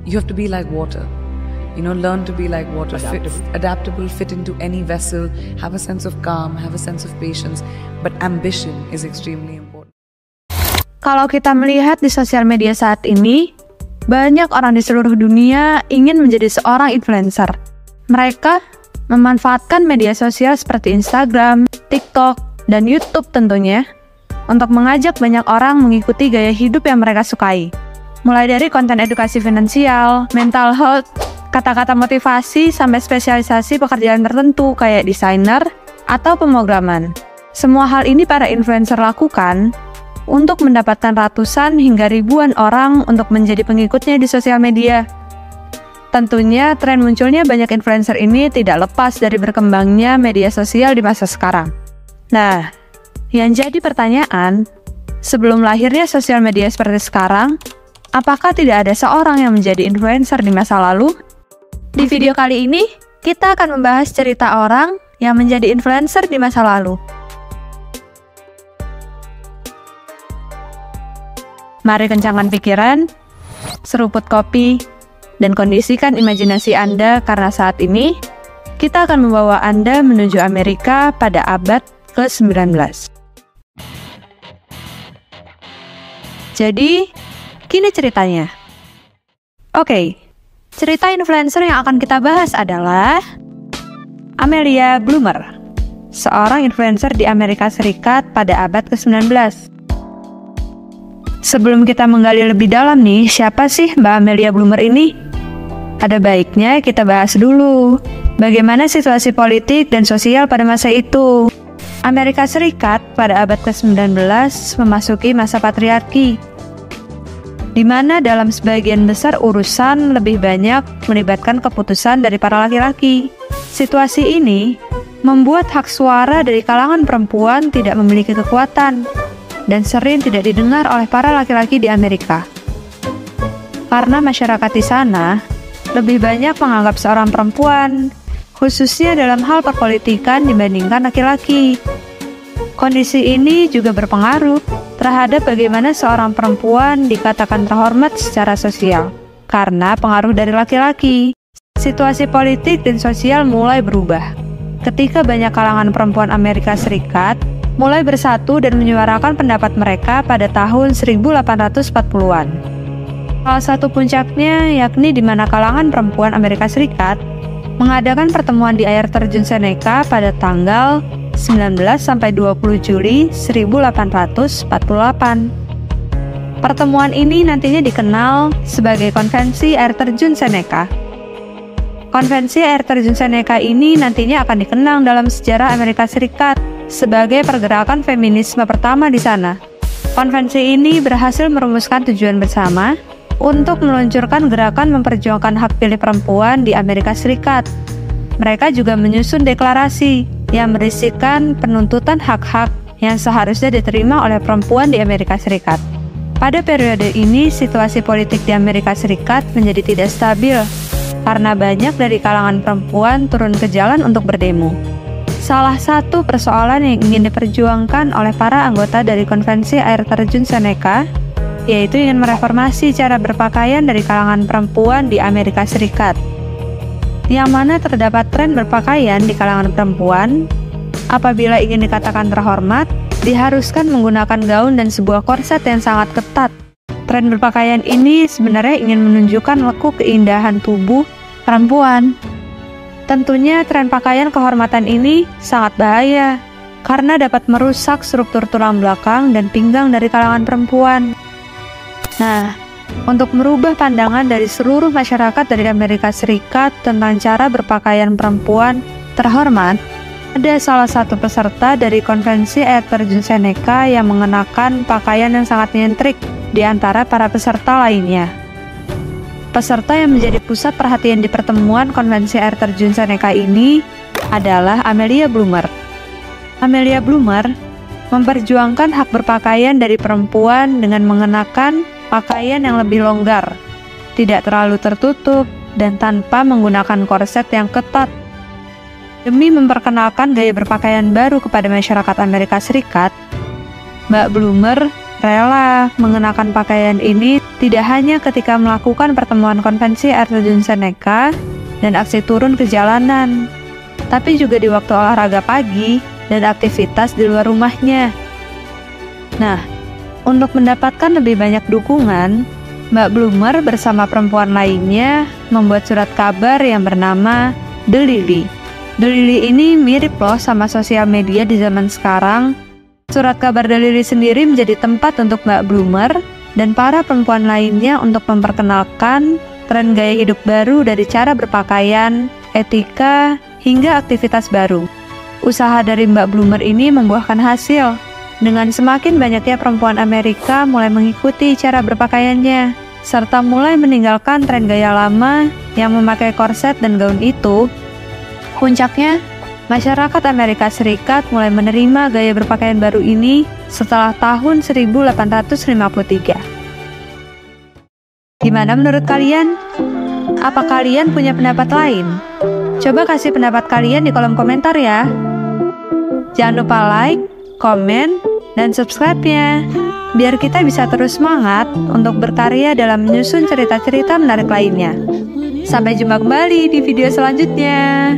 You have to be like water. Learn to be like water, adaptable, fit into any vessel, have a sense of calm, have a sense of patience, but ambition is extremely important. Kalau kita melihat di sosial media saat ini, banyak orang di seluruh dunia ingin menjadi seorang influencer. Mereka memanfaatkan media sosial seperti Instagram, TikTok, dan YouTube tentunya, untuk mengajak banyak orang mengikuti gaya hidup yang mereka sukai. Mulai dari konten edukasi finansial, mental health, kata-kata motivasi, sampai spesialisasi pekerjaan tertentu kayak desainer atau pemrograman. Semua hal ini para influencer lakukan untuk mendapatkan ratusan hingga ribuan orang untuk menjadi pengikutnya di sosial media. Tentunya tren munculnya banyak influencer ini tidak lepas dari berkembangnya media sosial di masa sekarang. Nah, yang jadi pertanyaan, sebelum lahirnya sosial media seperti sekarang, apakah tidak ada seorang yang menjadi influencer di masa lalu? Di video kali ini, kita akan membahas cerita orang yang menjadi influencer di masa lalu. Mari kencangkan pikiran, seruput kopi, dan kondisikan imajinasi Anda karena saat ini, kita akan membawa Anda menuju Amerika pada abad ke-19. Jadi, gini ceritanya. Oke. Cerita influencer yang akan kita bahas adalah Amelia Bloomer, seorang influencer di Amerika Serikat pada abad ke-19. Sebelum kita menggali lebih dalam nih, siapa sih Mbak Amelia Bloomer ini? Ada baiknya kita bahas dulu bagaimana situasi politik dan sosial pada masa itu. Amerika Serikat pada abad ke-19 memasuki masa patriarki, di mana dalam sebagian besar urusan lebih banyak melibatkan keputusan dari para laki-laki. Situasi ini membuat hak suara dari kalangan perempuan tidak memiliki kekuatan dan sering tidak didengar oleh para laki-laki di Amerika. Karena masyarakat di sana lebih banyak menganggap seorang perempuan, khususnya dalam hal perpolitikan dibandingkan laki-laki. Kondisi ini juga berpengaruh terhadap bagaimana seorang perempuan dikatakan terhormat secara sosial, karena pengaruh dari laki-laki. Situasi politik dan sosial mulai berubah ketika banyak kalangan perempuan Amerika Serikat mulai bersatu dan menyuarakan pendapat mereka pada tahun 1840-an. Salah satu puncaknya yakni di mana kalangan perempuan Amerika Serikat mengadakan pertemuan di air terjun Seneca pada tanggal 19 sampai 20 Juli 1848. Pertemuan ini nantinya dikenal sebagai Konvensi Air Terjun Seneca. Konvensi Air Terjun Seneca ini nantinya akan dikenang dalam sejarah Amerika Serikat sebagai pergerakan feminisme pertama di sana. Konvensi ini berhasil merumuskan tujuan bersama untuk meluncurkan gerakan memperjuangkan hak pilih perempuan di Amerika Serikat. Mereka juga menyusun deklarasi yang berisikan penuntutan hak-hak yang seharusnya diterima oleh perempuan di Amerika Serikat. Pada periode ini, situasi politik di Amerika Serikat menjadi tidak stabil karena banyak dari kalangan perempuan turun ke jalan untuk berdemo. Salah satu persoalan yang ingin diperjuangkan oleh para anggota dari Konvensi Air Terjun Seneca yaitu ingin mereformasi cara berpakaian dari kalangan perempuan di Amerika Serikat, yang mana terdapat tren berpakaian di kalangan perempuan apabila ingin dikatakan terhormat, diharuskan menggunakan gaun dan sebuah korset yang sangat ketat. Tren berpakaian ini sebenarnya ingin menunjukkan lekuk keindahan tubuh perempuan. Tentunya tren pakaian kehormatan ini sangat bahaya karena dapat merusak struktur tulang belakang dan pinggang dari kalangan perempuan. Nah, untuk merubah pandangan dari seluruh masyarakat dari Amerika Serikat tentang cara berpakaian perempuan terhormat, ada salah satu peserta dari Konvensi Air Terjun Seneca yang mengenakan pakaian yang sangat nyentrik di antara para peserta lainnya. Peserta yang menjadi pusat perhatian di pertemuan Konvensi Air Terjun Seneca ini adalah Amelia Bloomer. Amelia Bloomer memperjuangkan hak berpakaian dari perempuan dengan mengenakan pakaian yang lebih longgar, tidak terlalu tertutup, dan tanpa menggunakan korset yang ketat. Demi memperkenalkan gaya berpakaian baru kepada masyarakat Amerika Serikat, Mbak Bloomer rela mengenakan pakaian ini tidak hanya ketika melakukan pertemuan konvensi air terjun Seneca dan aksi turun ke jalanan, tapi juga di waktu olahraga pagi dan aktivitas di luar rumahnya. Nah, untuk mendapatkan lebih banyak dukungan, Mbak Bloomer bersama perempuan lainnya membuat surat kabar yang bernama The Lily. The Lily ini mirip loh sama sosial media di zaman sekarang. Surat kabar The Lily sendiri menjadi tempat untuk Mbak Bloomer dan para perempuan lainnya untuk memperkenalkan tren gaya hidup baru dari cara berpakaian, etika, hingga aktivitas baru. Usaha dari Mbak Bloomer ini membuahkan hasil. Dengan semakin banyaknya perempuan Amerika mulai mengikuti cara berpakaiannya, serta mulai meninggalkan tren gaya lama yang memakai korset dan gaun itu. Puncaknya, masyarakat Amerika Serikat mulai menerima gaya berpakaian baru ini setelah tahun 1853. Gimana menurut kalian? Apa kalian punya pendapat lain? Coba kasih pendapat kalian di kolom komentar ya. Jangan lupa like, komen, dan subscribe-nya, biar kita bisa terus semangat untuk berkarya dalam menyusun cerita-cerita menarik lainnya. Sampai jumpa kembali di video selanjutnya.